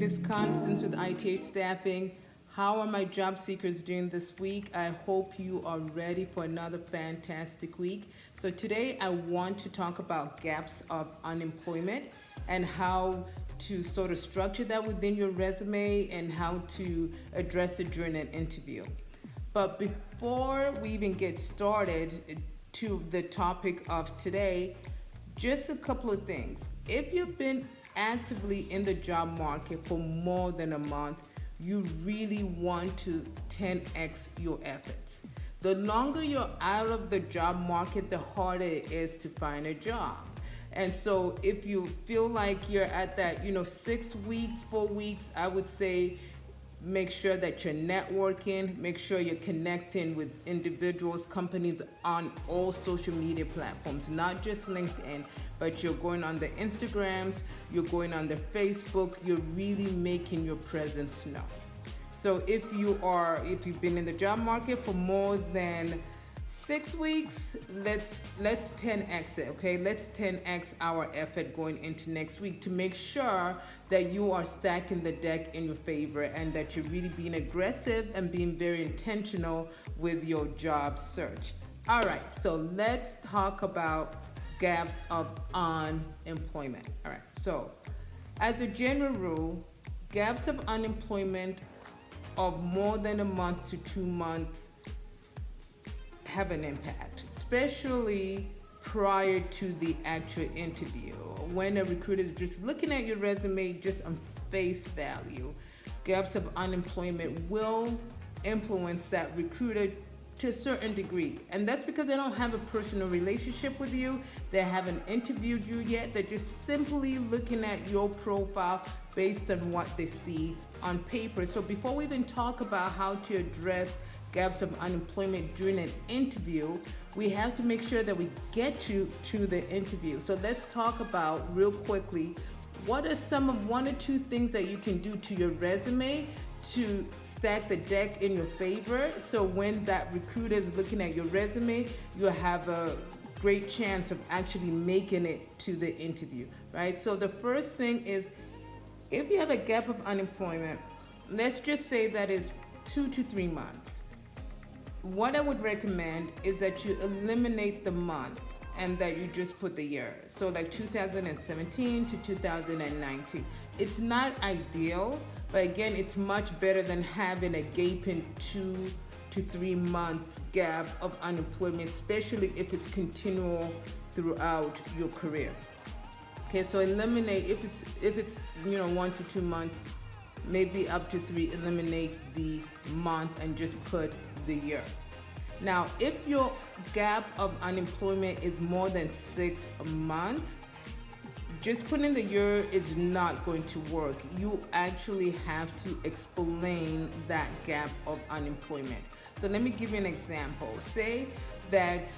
is Constance with ITH Staffing. How are my job seekers doing this week? I hope you are ready for another fantastic week. So today I want to talk about gaps of unemployment and how to sort of structure that within your resume and how to address it during an interview. But before we even get started to the topic of today, just a couple of things. If you've been actively in the job market for more than a month, you really want to 10x your efforts. The longer you're out of the job market, the harder it is to find a job. And so if you feel like you're at that, 6 weeks, 4 weeks, I would say make sure that you're networking, make sure you're connecting with individuals, companies on all social media platforms, not just LinkedIn, but you're going on the Instagrams, you're going on the Facebook, you're really making your presence known. So if you've been in the job market for more than 6 weeks, let's 10x it, okay? Let's 10x our effort going into next week to make sure that you are stacking the deck in your favor and that you're really being aggressive and being very intentional with your job search. All right, so let's talk about gaps of unemployment. All right, so as a general rule, gaps of unemployment of more than a month to 2 months have an impact, especially prior to the actual interview. When a recruiter is just looking at your resume just on face value, gaps of unemployment will influence that recruiter to a certain degree. And that's because they don't have a personal relationship with you. They haven't interviewed you yet. They're just simply looking at your profile based on what they see on paper. So before we even talk about how to address gaps of unemployment during an interview, we have to make sure that we get you to the interview. So let's talk about real quickly, what are some of 1 or 2 things that you can do to your resume to stack the deck in your favor, so when that recruiter is looking at your resume, you have a great chance of actually making it to the interview, right? So the first thing is, if you have a gap of unemployment, let's just say that is 2 to 3 months. What I would recommend is that you eliminate the month and that you just put the year. So like 2017 to 2019. It's not ideal, but again, it's much better than having a gaping 2 to 3 month gap of unemployment, especially if it's continual throughout your career. Okay, so eliminate, if it's 1 to 2 months, maybe up to 3, eliminate the month and just put the year. Now, if your gap of unemployment is more than 6 months, just putting the year is not going to work. You actually have to explain that gap of unemployment. So let me give you an example. Say that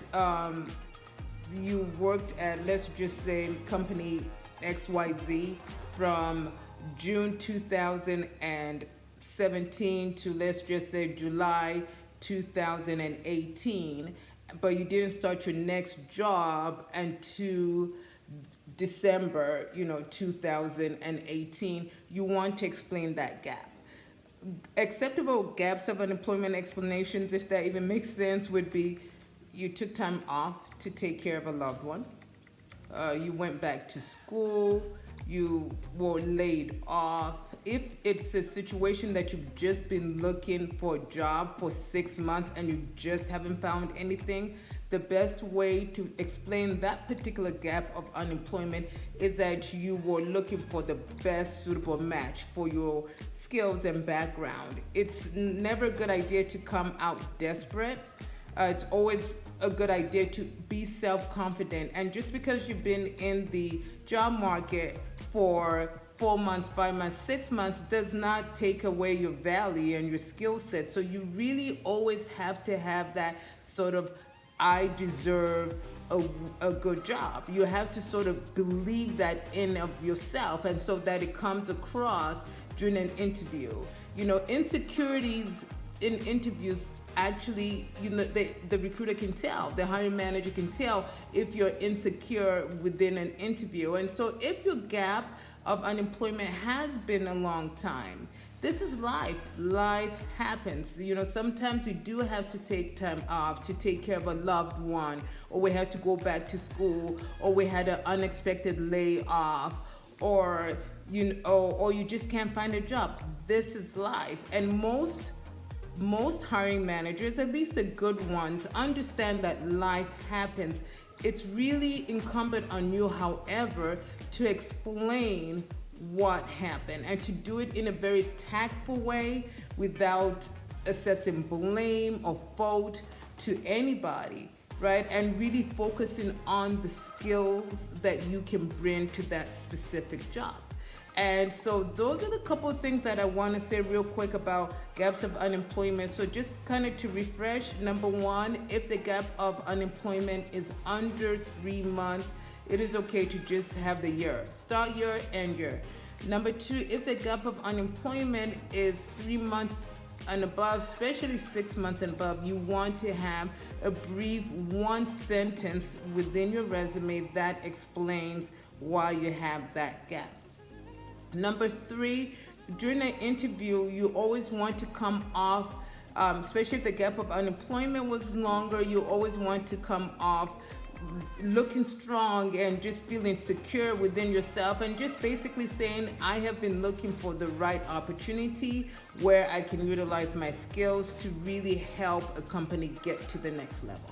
you worked at, let's just say, company XYZ from June 2017 to, let's just say, July 2018, but you didn't start your next job until December, 2018. You want to explain that gap. Acceptable gaps of unemployment explanations, if that even makes sense, would be you took time off to take care of a loved one, you went back to school, you were laid off. If it's a situation that you've just been looking for a job for 6 months and you just haven't found anything, the best way to explain that particular gap of unemployment is that you were looking for the best suitable match for your skills and background. It's never a good idea to come out desperate. It's always a good idea to be self-confident. And just because you've been in the job market for 4 months, 5 months, 6 months does not take away your value and your skill set. So you really always have to have that sort of, I deserve a good job. You have to sort of believe that in of yourself, and so that it comes across during an interview. Insecurities in interviews actually, the recruiter can tell, the hiring manager can tell if you're insecure within an interview. And so if your gap of unemployment has been a long time. This is life. Life happens. Sometimes we do have to take time off to take care of a loved one, or we have to go back to school, or we had an unexpected layoff, or you just can't find a job. This is life. And most hiring managers, at least the good ones, understand that life happens. It's really incumbent on you, however, to explain what happened and to do it in a very tactful way without assessing blame or fault to anybody, right? And really focusing on the skills that you can bring to that specific job. And so those are the couple of things that I want to say real quick about gaps of unemployment. So just kind of to refresh, number one, if the gap of unemployment is under 3 months, it is okay to just have the year. Start year, end year. Number two, if the gap of unemployment is 3 months and above, especially 6 months and above, you want to have a brief one sentence within your resume that explains why you have that gap. Number three, during an interview, you always want to come off, especially if the gap of unemployment was longer, you always want to come off looking strong and just feeling secure within yourself, and just basically saying, I have been looking for the right opportunity where I can utilize my skills to really help a company get to the next level.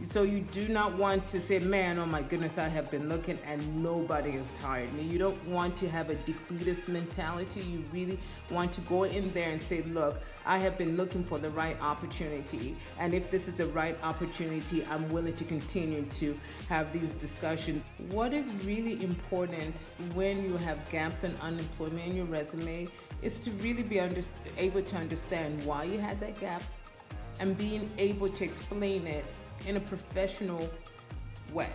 So you do not want to say, man, oh my goodness, I have been looking and nobody has hired me. You don't want to have a defeatist mentality. You really want to go in there and say, look, I have been looking for the right opportunity. And if this is the right opportunity, I'm willing to continue to have these discussions. What is really important when you have gaps in unemployment in your resume is to really be able to understand why you had that gap and being able to explain it in a professional way.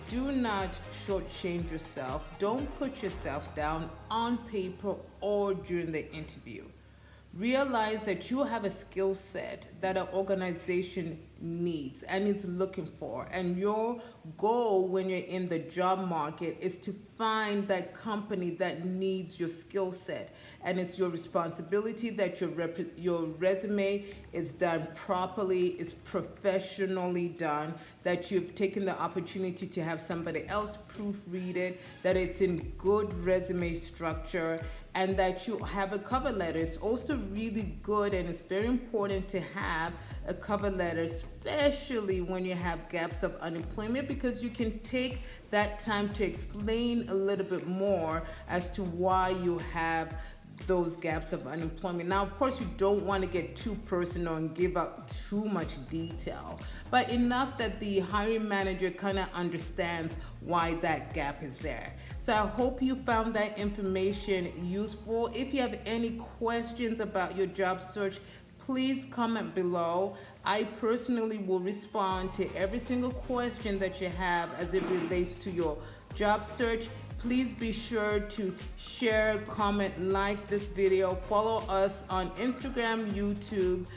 Do not shortchange yourself. Don't put yourself down on paper or during the interview. Realize that you have a skill set that an organization needs and is looking for. And your goal when you're in the job market is to find that company that needs your skill set. And it's your responsibility that your resume is done properly, is professionally done, that you've taken the opportunity to have somebody else proofread it, that it's in good resume structure, and that you have a cover letter. It's also really good, and it's very important to have a cover letter, especially when you have gaps of unemployment, because you can take that time to explain a little bit more as to why you have those gaps of unemployment. Now, of course, you don't want to get too personal and give out too much detail, but enough that the hiring manager kind of understands why that gap is there. So I hope you found that information useful. If you have any questions about your job search, please comment below. I personally will respond to every single question that you have as it relates to your job search. Please be sure to share, comment, like this video, follow us on Instagram, YouTube.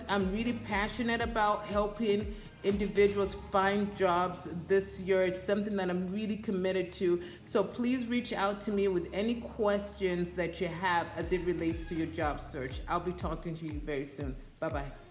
I'm really passionate about helping individuals find jobs this year. It's something that I'm really committed to. So please reach out to me with any questions that you have as it relates to your job search. I'll be talking to you very soon. Bye-bye.